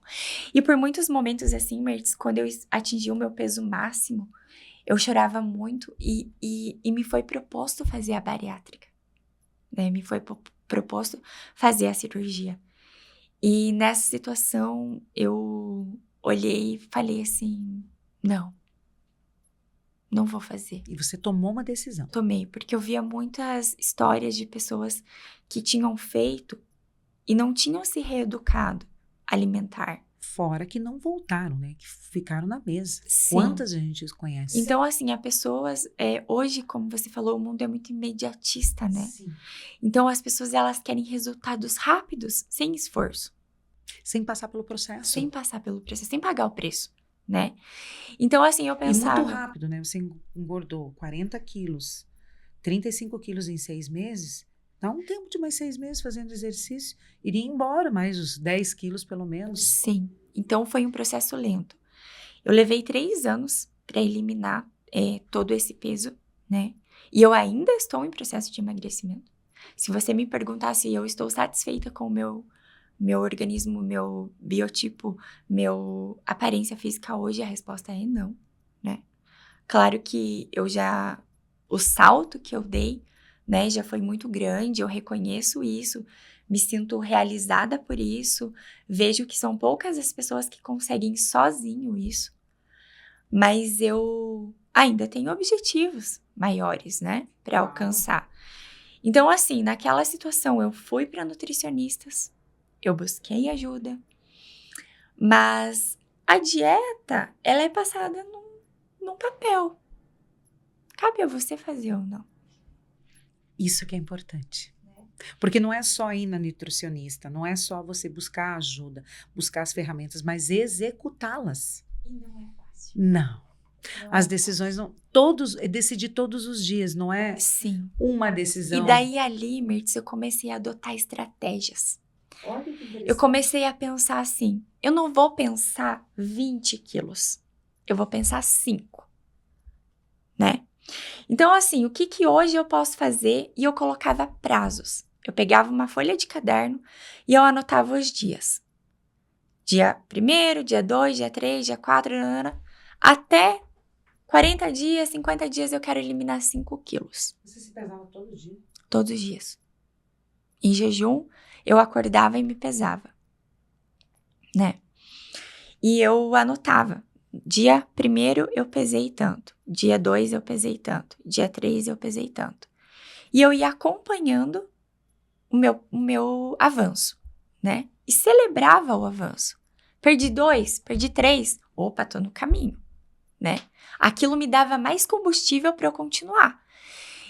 E por muitos momentos assim, Mertz, quando eu atingi o meu peso máximo, eu chorava muito e me foi proposto fazer a bariátrica. Né? Me foi proposto fazer a cirurgia. E nessa situação, eu olhei e falei assim, não vou fazer. E você tomou uma decisão. Tomei, porque eu via muitas histórias de pessoas que tinham feito e não tinham se reeducado alimentar. Fora que não voltaram, né? Que ficaram na mesa. Sim. Quantas a gente conhece? Então, assim, as pessoas... hoje, como você falou, o mundo é muito imediatista, né? Sim. Então, as pessoas, elas querem resultados rápidos, sem esforço. Sem passar pelo processo. Sem passar pelo processo, sem pagar o preço, né? Então, assim, eu pensava... E muito rápido, né? Você engordou 40 quilos, 35 quilos em 6 meses... Dá um tempo de mais 6 meses fazendo exercício. Iria embora mais os 10 quilos, pelo menos. Sim. Então, foi um processo lento. Eu levei 3 anos para eliminar todo esse peso, né? E eu ainda estou em processo de emagrecimento. Se você me perguntar se eu estou satisfeita com o meu organismo, meu biotipo, meu aparência física hoje, a resposta é não, né? Claro que o salto que eu dei, né, já foi muito grande, eu reconheço isso, me sinto realizada por isso, vejo que são poucas as pessoas que conseguem sozinho isso, mas eu ainda tenho objetivos maiores, né, para alcançar. Então, assim, naquela situação, eu fui para nutricionistas, eu busquei ajuda, mas a dieta, ela é passada num papel. Cabe a você fazer ou não. Isso que é importante. Porque não é só ir na nutricionista, não é só você buscar ajuda, buscar as ferramentas, mas executá-las. E não é fácil. Não. As decisões não... decidir todos os dias, não é Sim. uma decisão. E daí ali, Mertz, eu comecei a adotar estratégias. Olha que interessante. Eu comecei a pensar assim, eu não vou pensar 20 quilos, eu vou pensar 5, né? Então, assim, o que hoje eu posso fazer? E eu colocava prazos. Eu pegava uma folha de caderno e eu anotava os dias. Dia 1º, dia 2, dia 3, dia 4, até 40 dias, 50 dias eu quero eliminar 5 quilos. Você se pesava todo dia? Todos os dias. Em jejum, eu acordava e me pesava, né? E eu anotava. Dia 1º eu pesei tanto, dia 2 eu pesei tanto, dia 3 eu pesei tanto. E eu ia acompanhando o meu avanço, né? E celebrava o avanço. Perdi 2, perdi 3, opa, tô no caminho, né? Aquilo me dava mais combustível para eu continuar.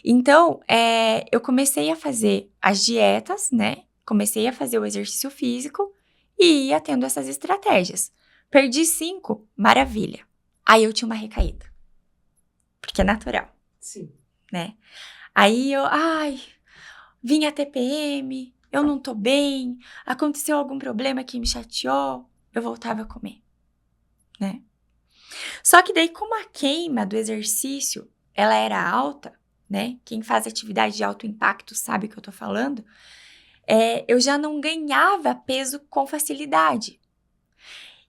Então, eu comecei a fazer as dietas, né? Comecei a fazer o exercício físico e ia tendo essas estratégias. Perdi 5, maravilha. Aí eu tinha uma recaída. Porque é natural. Sim. Né? Aí vinha a TPM, eu não tô bem, aconteceu algum problema que me chateou, eu voltava a comer. Né? Só que daí, como a queima do exercício, ela era alta, né? Quem faz atividade de alto impacto sabe o que eu tô falando. Eu já não ganhava peso com facilidade.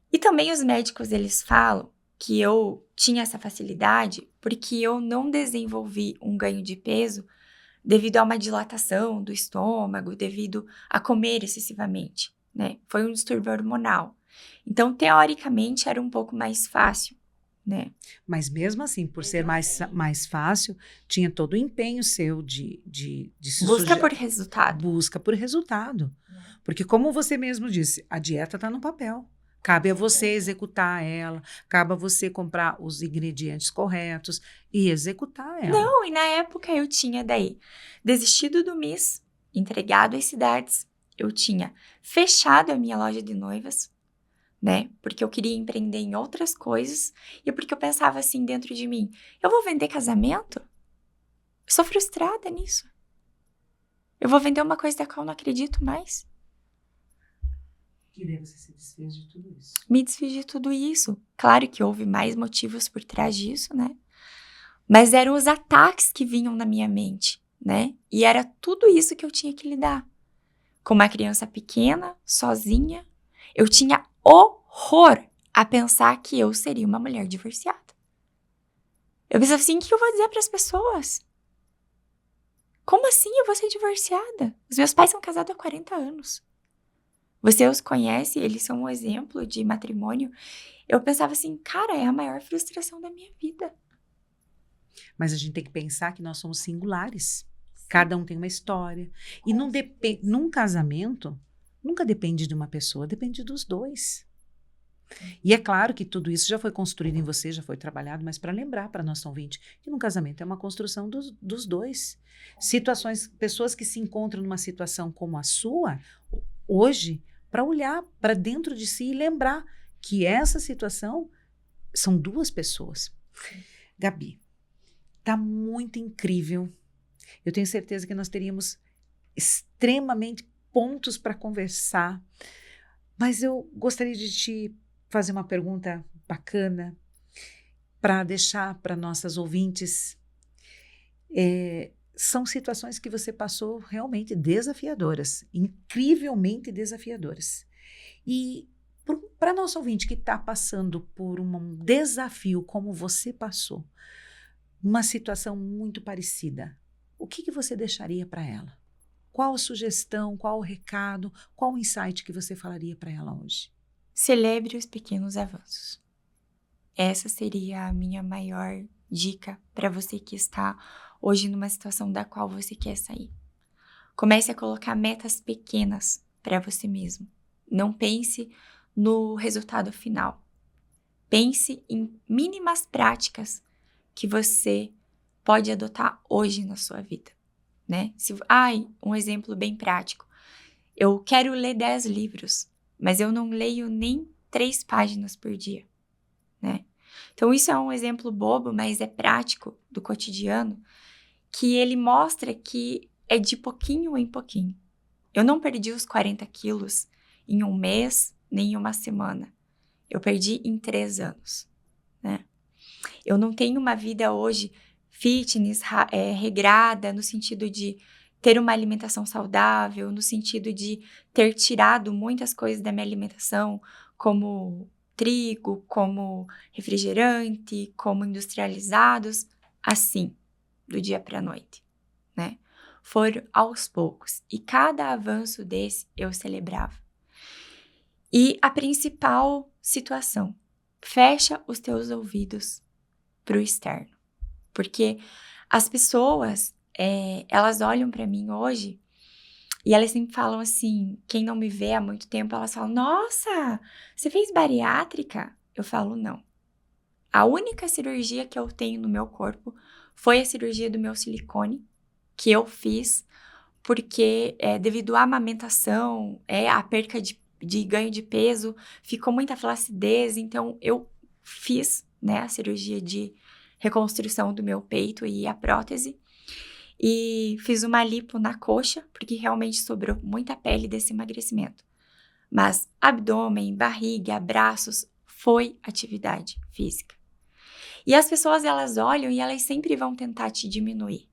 E também os médicos, eles falam que eu tinha essa facilidade porque eu não desenvolvi um ganho de peso devido a uma dilatação do estômago, devido a comer excessivamente, né? Foi um distúrbio hormonal. Então, teoricamente, era um pouco mais fácil, né? Mas mesmo assim, por ser mais fácil, tinha todo o empenho seu de se busca por resultado. Busca por resultado. Porque como você mesmo disse, a dieta está no papel. Cabe a você executar ela, cabe a você comprar os ingredientes corretos e executar ela. Não, e na época eu tinha daí desistido do Miss, entregado às cidades, eu tinha fechado a minha loja de noivas, né? Porque eu queria empreender em outras coisas e porque eu pensava assim dentro de mim, eu vou vender casamento? Eu sou frustrada nisso. Eu vou vender uma coisa da qual eu não acredito mais. E daí você se desfez de tudo isso. Me desfiz de tudo isso. Claro que houve mais motivos por trás disso, né? Mas eram os ataques que vinham na minha mente, né? E era tudo isso que eu tinha que lidar. Com uma criança pequena, sozinha, eu tinha horror a pensar que eu seria uma mulher divorciada. Eu pensava assim, o que eu vou dizer para as pessoas? Como assim eu vou ser divorciada? Os meus pais são casados há 40 anos. Você os conhece, eles são um exemplo de matrimônio. Eu pensava assim, cara, é a maior frustração da minha vida. Mas a gente tem que pensar que nós somos singulares. Cada um tem uma história. E num casamento, nunca depende de uma pessoa, depende dos dois. E é claro que tudo isso já foi construído em você, já foi trabalhado, mas para lembrar para nós, São 20, que num casamento é uma construção dos dois. Pessoas que se encontram numa situação como a sua, hoje, para olhar para dentro de si e lembrar que essa situação são duas pessoas. Gabi, tá muito incrível. Eu tenho certeza que nós teríamos extremamente pontos para conversar, mas eu gostaria de te fazer uma pergunta bacana para deixar para nossas ouvintes. São situações que você passou realmente desafiadoras, incrivelmente desafiadoras. E para nosso ouvinte que está passando por um desafio como você passou, uma situação muito parecida, o que você deixaria para ela? Qual a sugestão, qual o recado, qual o insight que você falaria para ela hoje? Celebre os pequenos avanços. Essa seria a minha maior dica para você que está hoje numa situação da qual você quer sair. Comece a colocar metas pequenas para você mesmo. Não pense no resultado final. Pense em mínimas práticas que você pode adotar hoje na sua vida, né? Um exemplo bem prático. Eu quero ler 10 livros, mas eu não leio nem 3 páginas por dia, né? Então, isso é um exemplo bobo, mas é prático do cotidiano, que ele mostra que é de pouquinho em pouquinho. Eu não perdi os 40 quilos em um mês, nem em uma semana. Eu perdi em 3 anos, né? Eu não tenho uma vida hoje fitness, regrada, no sentido de ter uma alimentação saudável, no sentido de ter tirado muitas coisas da minha alimentação, como trigo, como refrigerante, como industrializados, assim, do dia para a noite, né? Foram aos poucos. E cada avanço desse eu celebrava. E a principal situação, fecha os teus ouvidos para o externo. Porque as pessoas, elas olham para mim hoje e elas sempre falam assim, quem não me vê há muito tempo, elas falam, nossa, você fez bariátrica? Eu falo, não. A única cirurgia que eu tenho no meu corpo foi a cirurgia do meu silicone, que eu fiz porque devido à amamentação, a perca de ganho de peso, ficou muita flacidez, então eu fiz, né, a cirurgia de reconstrução do meu peito e a prótese, e fiz uma lipo na coxa, porque realmente sobrou muita pele desse emagrecimento. Mas abdômen, barriga, braços, foi atividade física. E as pessoas, elas olham e elas sempre vão tentar te diminuir,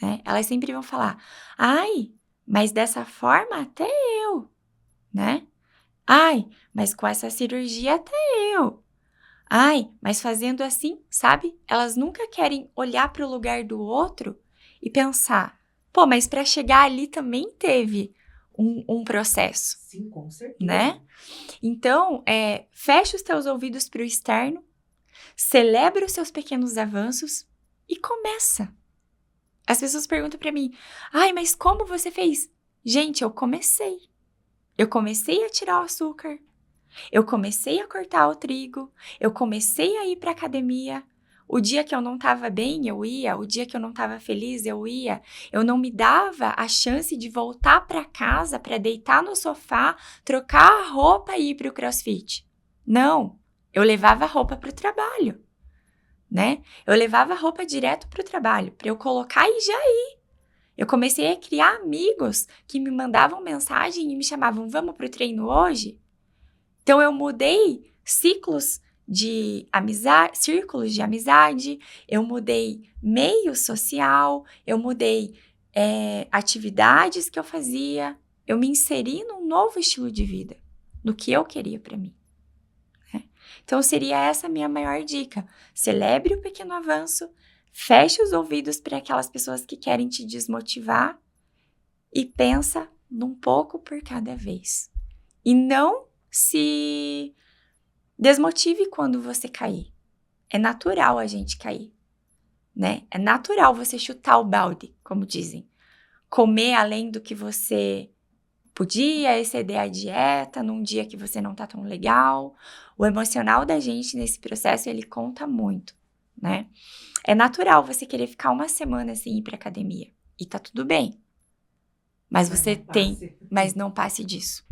né? Elas sempre vão falar, ai, mas dessa forma até eu, né? Ai, mas com essa cirurgia até eu. Ai, mas fazendo assim, sabe? Elas nunca querem olhar para o lugar do outro e pensar, pô, mas para chegar ali também teve um processo. Sim, com certeza. Né? Então, fecha os teus ouvidos para o externo, celebra os seus pequenos avanços e começa. As pessoas perguntam para mim, ai, mas como você fez? Gente, eu comecei. Eu comecei a tirar o açúcar. Eu comecei a cortar o trigo, eu comecei a ir para academia. O dia que eu não estava bem, eu ia. O dia que eu não estava feliz, eu ia. Eu não me dava a chance de voltar para casa, para deitar no sofá, trocar a roupa e ir para o CrossFit. Não, eu levava a roupa para o trabalho, né? Eu levava a roupa direto para o trabalho, para eu colocar e já ir. Eu comecei a criar amigos que me mandavam mensagem e me chamavam, vamos para o treino hoje? Então, eu mudei círculos de amizade, eu mudei meio social, eu mudei atividades que eu fazia, eu me inseri num novo estilo de vida, no que eu queria para mim. Né? Então, seria essa a minha maior dica. Celebre o pequeno avanço, feche os ouvidos para aquelas pessoas que querem te desmotivar e pensa num pouco por cada vez. E não se desmotive quando você cair. É natural a gente cair, né? É natural você chutar o balde, como dizem. Comer além do que você podia, exceder a dieta num dia que você não tá tão legal. O emocional da gente nesse processo, ele conta muito, né? É natural você querer ficar uma semana sem ir pra academia. E tá tudo bem. Mas mas não passe disso,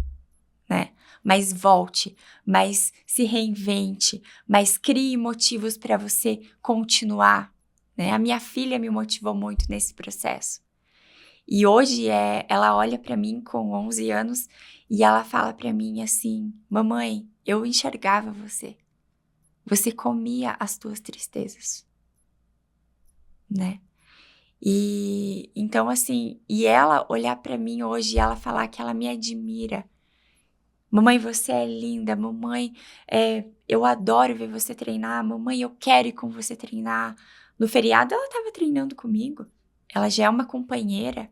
né? Mas volte, mas se reinvente, mas crie motivos para você continuar, né? A minha filha me motivou muito nesse processo. E hoje ela olha para mim com 11 anos e ela fala para mim assim, mamãe, eu enxergava você. Você comia as tuas tristezas, né? E então assim, e ela olhar para mim hoje e ela falar que ela me admira. Mamãe, você é linda. Mamãe, eu adoro ver você treinar. Mamãe, eu quero ir com você treinar. No feriado, ela estava treinando comigo. Ela já é uma companheira.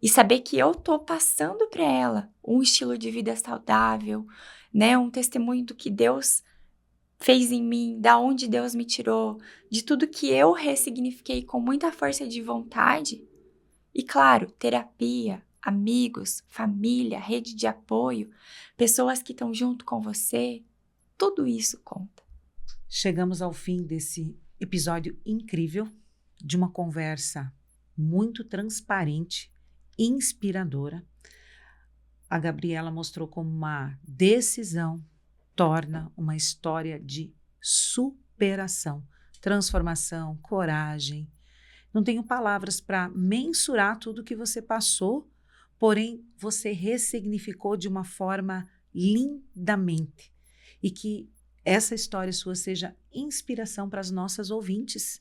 E saber que eu tô passando para ela um estilo de vida saudável, né? Um testemunho do que Deus fez em mim, da onde Deus me tirou, de tudo que eu ressignifiquei com muita força de vontade. E claro, terapia, amigos, família, rede de apoio, pessoas que estão junto com você, tudo isso conta. Chegamos ao fim desse episódio incrível, de uma conversa muito transparente, inspiradora. A Gabriela mostrou como uma decisão torna uma história de superação, transformação, coragem. Não tenho palavras para mensurar tudo que você passou, porém você ressignificou de uma forma lindamente. E que essa história sua seja inspiração para as nossas ouvintes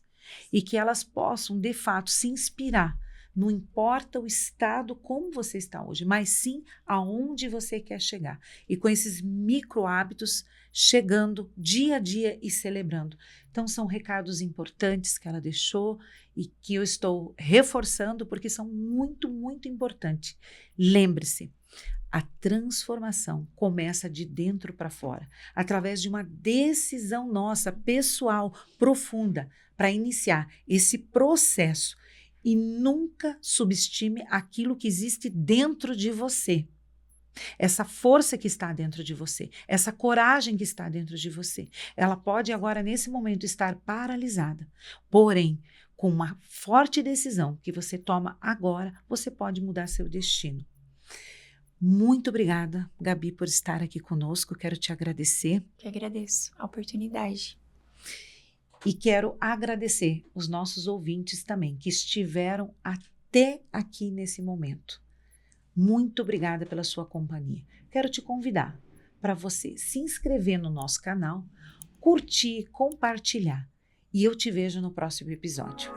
e que elas possam, de fato, se inspirar. Não importa o estado como você está hoje, mas sim aonde você quer chegar. E com esses micro hábitos chegando dia a dia e celebrando. Então são recados importantes que ela deixou e que eu estou reforçando porque são muito, muito importantes. Lembre-se, a transformação começa de dentro para fora, através de uma decisão nossa, pessoal, profunda, para iniciar esse processo. E nunca subestime aquilo que existe dentro de você. Essa força que está dentro de você, essa coragem que está dentro de você. Ela pode agora, nesse momento, estar paralisada. Porém, com uma forte decisão que você toma agora, você pode mudar seu destino. Muito obrigada, Gabi, por estar aqui conosco. Quero te agradecer. Eu agradeço a oportunidade. E quero agradecer os nossos ouvintes também, que estiveram até aqui nesse momento. Muito obrigada pela sua companhia. Quero te convidar para você se inscrever no nosso canal, curtir, compartilhar. E eu te vejo no próximo episódio.